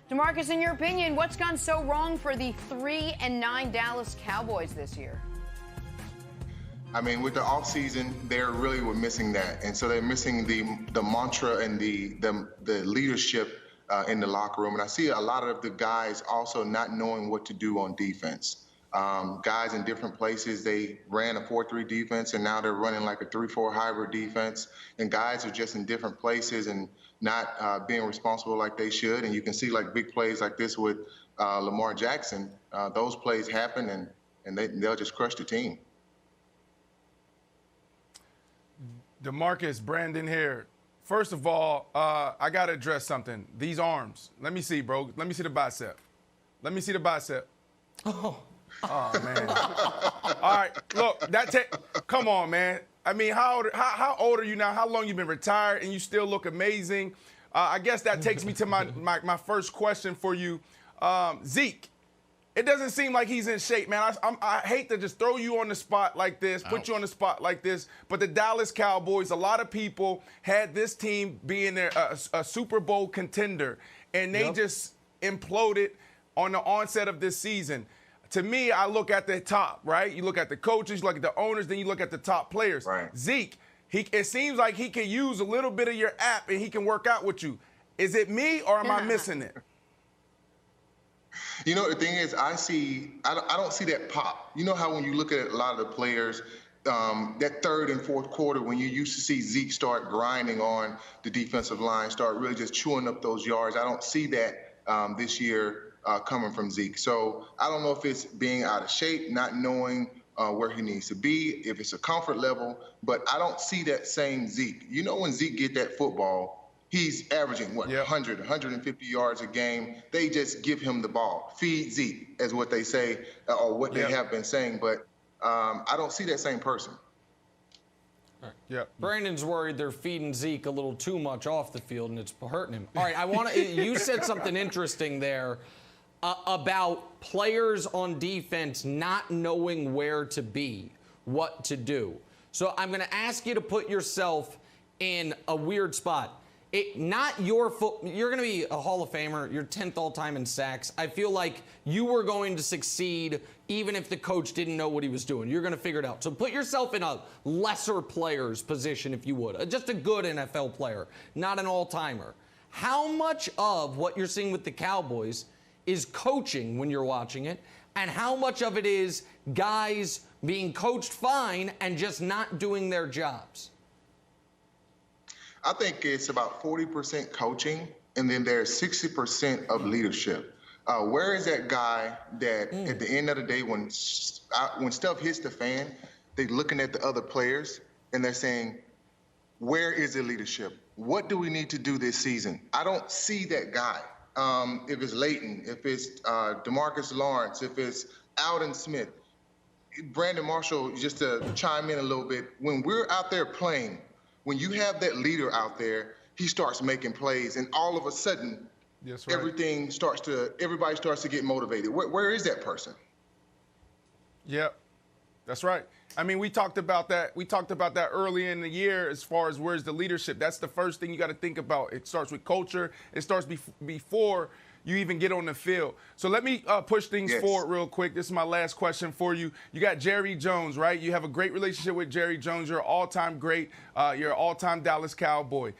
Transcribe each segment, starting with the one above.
DeMarcus, in your opinion, what's gone so wrong for the 3-9 Dallas Cowboys this year? I mean, with the offseason, they're really were missing that. And so they're missing the mantra and the leadership in the locker room. And I see a lot of the guys also not knowing what to do on defense. Guys in different places, they ran a 4-3 defense, and now they're running like a 3-4 hybrid defense. And guys are just in different places and not being responsible like they should. And you can see like big plays like this with Lamar Jackson. Those plays happen, and they'll just crush the team. DeMarcus, Brandon here. First of all, I got to address something. These arms. Let me see, bro. Let me see the bicep. Let me see the bicep. Oh, man. All right, look, come on, man. I mean, how old are you now? How long you been retired and you still look amazing? I guess that takes me to my first question for you. Zeke, it doesn't seem like he's in shape, man. I hate to just throw you on the spot like this, put you on the spot like this, but the Dallas Cowboys, a lot of people had this team being a Super Bowl contender, and they just imploded on the onset of this season. To me, I look at the top, right? You look at the coaches, you look at the owners, then you look at the top players. Right. Zeke, it seems like he can use a little bit of your app and he can work out with you. Is it me or am I missing it? You know, the thing is, I don't see that pop. You know how when you look at a lot of the players, that third and fourth quarter, when you used to see Zeke start grinding on the defensive line, start really just chewing up those yards. I don't see that this year coming from Zeke. So I don't know if it's being out of shape, not knowing where he needs to be, if it's a comfort level, but I don't see that same Zeke. You know, when Zeke get that football, he's averaging, 100, 150 yards a game. They just give him the ball. Feed Zeke, is what they say, or what they have been saying. But I don't see that same person. Brandon's worried they're feeding Zeke a little too much off the field, and it's hurting him. All right, you said something interesting there about players on defense not knowing where to be, what to do. So I'm going to ask you to put yourself in a weird spot. You're going to be a Hall of Famer. You're 10th all-time in sacks. I feel like you were going to succeed even if the coach didn't know what he was doing. You're going to figure it out. So put yourself in a lesser player's position, if you would. Just a good NFL player, not an all-timer. How much of what you're seeing with the Cowboys is coaching when you're watching it, and how much of it is guys being coached fine and just not doing their jobs? I think it's about 40% coaching, and then there's 60% of leadership. Where is that guy that at the end of the day, when stuff hits the fan, they're looking at the other players and they're saying, where is the leadership? What do we need to do this season? I don't see that guy. If it's Leighton, if it's DeMarcus Lawrence, if it's Alden Smith, Brandon Marshall, just to chime in a little bit, when we're out there playing, when you have that leader out there, he starts making plays, and all of a sudden, everybody starts to get motivated. Where is that person? Yep, that's right. I mean, we talked about that. We talked about that early in the year as far as where's the leadership. That's the first thing you got to think about. It starts with culture. It starts before you even get on the field. So let me push things forward real quick. This is my last question for you. You got Jerry Jones, right? You have a great relationship with Jerry Jones. You're an all-time great. You're an all-time Dallas Cowboy.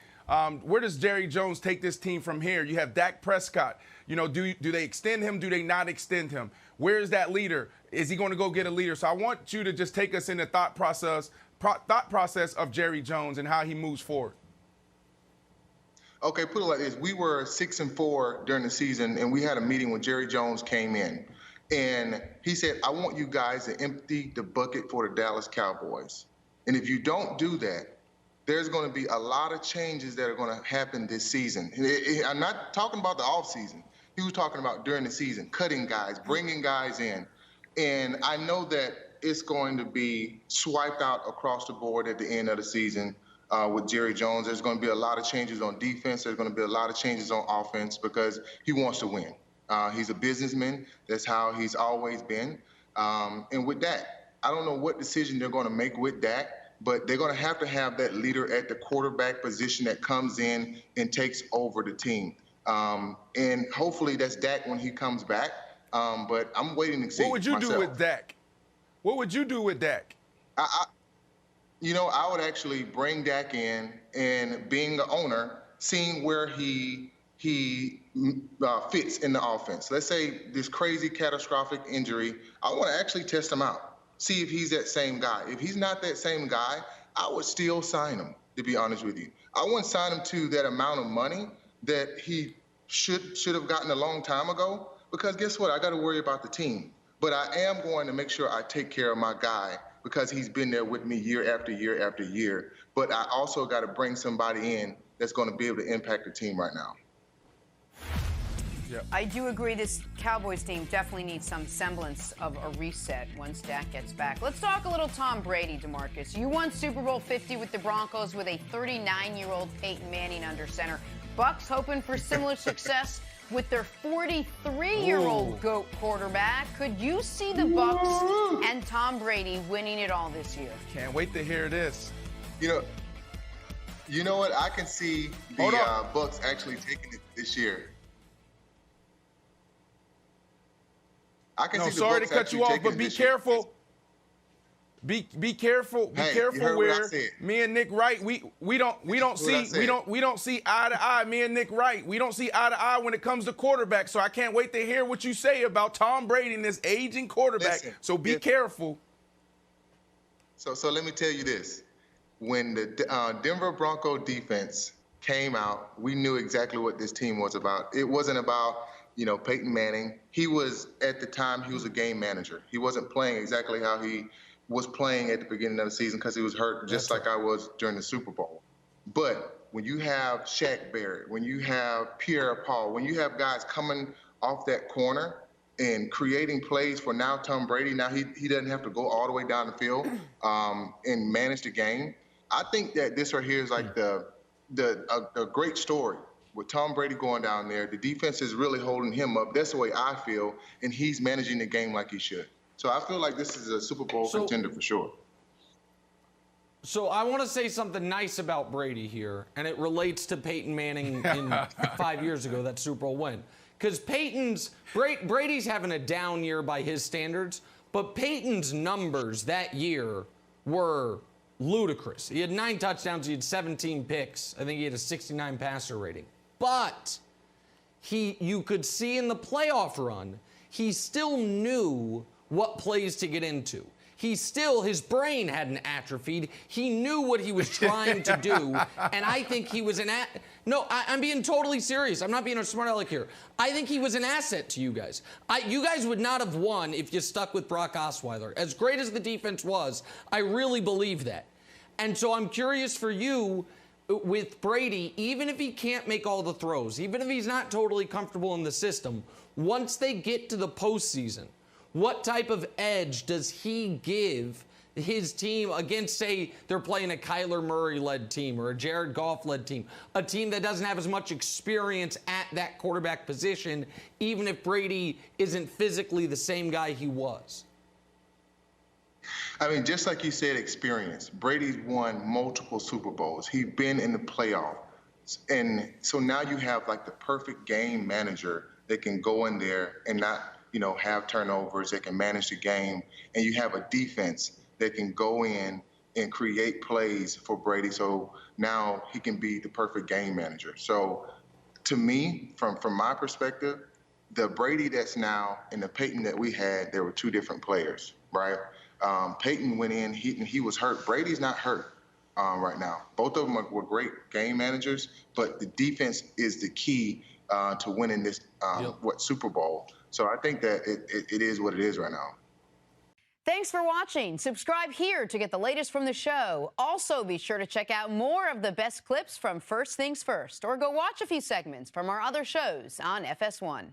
Where does Jerry Jones take this team from here? You have Dak Prescott. You know, do they extend him? Do they not extend him? Where is that leader? Is he going to go get a leader? So I want you to just take us in the thought process of Jerry Jones and how he moves forward. Okay, put it like this. We were 6-4 during the season, and we had a meeting when Jerry Jones came in. And he said, I want you guys to empty the bucket for the Dallas Cowboys. And if you don't do that, there's going to be a lot of changes that are going to happen this season. I'm not talking about the offseason. He was talking about during the season, cutting guys, bringing guys in. And I know that it's going to be swiped out across the board at the end of the season with Jerry Jones. There's going to be a lot of changes on defense. There's going to be a lot of changes on offense because he wants to win. He's a businessman. That's how he's always been. And with that, I don't know what decision they're going to make with Dak, but they're going to have that leader at the quarterback position that comes in and takes over the team. And hopefully that's Dak when he comes back. But I'm waiting to see. What would you myself. do with Dak? What would you do with Dak? I would actually bring Dak in and being the owner, seeing where he fits in the offense. Let's say this crazy catastrophic injury, I want to actually test him out, see if he's that same guy. If he's not that same guy, I would still sign him, to be honest with you. I wouldn't sign him to that amount of money that he should have gotten a long time ago, because guess what? I got to worry about the team. But I am going to make sure I take care of my guy because he's been there with me year after year after year. But I also got to bring somebody in that's going to be able to impact the team right now. I do agree this Cowboys team definitely needs some semblance of a reset once Dak gets back. Let's talk a little Tom Brady, DeMarcus. You won Super Bowl 50 with the Broncos with a 39-year-old Peyton Manning under center. Bucs hoping for similar success with their 43-year-old GOAT quarterback. Could you see the Bucs and Tom Brady winning it all this year? Can't wait to hear this. You know what? I can see the Bucs actually taking it this year. I can see the sorry to Bucs cut actually you off, taking but it be this year. careful. Be careful. Be Hey, careful. you heard what I Where said. me and Nick Wright, we don't see eye to eye. Me and Nick Wright, we don't see eye to eye when it comes to quarterback. So I can't wait to hear what you say about Tom Brady and this aging quarterback. Listen, so be careful. So let me tell you this: when the Denver Bronco defense came out, we knew exactly what this team was about. It wasn't about Peyton Manning. He was, at the time, he was a game manager. He wasn't playing exactly how he was playing at the beginning of the season because he was hurt, just like I was during the Super Bowl. But when you have Shaq Barrett, when you have Pierre Paul, when you have guys coming off that corner and creating plays for now Tom Brady, now he doesn't have to go all the way down the field and manage the game. I think that this right here is like a great story. With Tom Brady going down there, the defense is really holding him up. That's the way I feel, and he's managing the game like he should. So I feel like this is a Super Bowl contender for sure. So I want to say something nice about Brady here, and it relates to Peyton Manning in 5 years ago, that Super Bowl win. Because Brady's having a down year by his standards, but Peyton's numbers that year were ludicrous. He had 9 touchdowns, he had 17 picks. I think he had a 69 passer rating. But you could see in the playoff run, he still knew what plays to get into. His brain hadn't atrophied. He knew what he was trying to do. And I think he was I'm being totally serious. I'm not being a smart aleck here. I think he was an asset to you guys. You guys would not have won if you stuck with Brock Osweiler. As great as the defense was, I really believe that. And so I'm curious for you, with Brady, even if he can't make all the throws, even if he's not totally comfortable in the system, once they get to the postseason, what type of edge does he give his team against, say, they're playing a Kyler Murray-led team or a Jared Goff-led team, a team that doesn't have as much experience at that quarterback position, even if Brady isn't physically the same guy he was? I mean, just like you said, experience. Brady's won multiple Super Bowls. He's been in the playoffs. And so now you have like the perfect game manager that can go in there and not, have turnovers, that can manage the game. And you have a defense that can go in and create plays for Brady. So now he can be the perfect game manager. So to me, from my perspective, the Brady that's now and the Peyton that we had, there were two different players, right? Peyton went in, he was hurt. Brady's not hurt right now. Both of them were great game managers, but the defense is the key to winning this Super Bowl. So I think that it is what it is right now. Thanks for watching. Subscribe here to get the latest from the show. Also, be sure to check out more of the best clips from First Things First, or go watch a few segments from our other shows on FS1.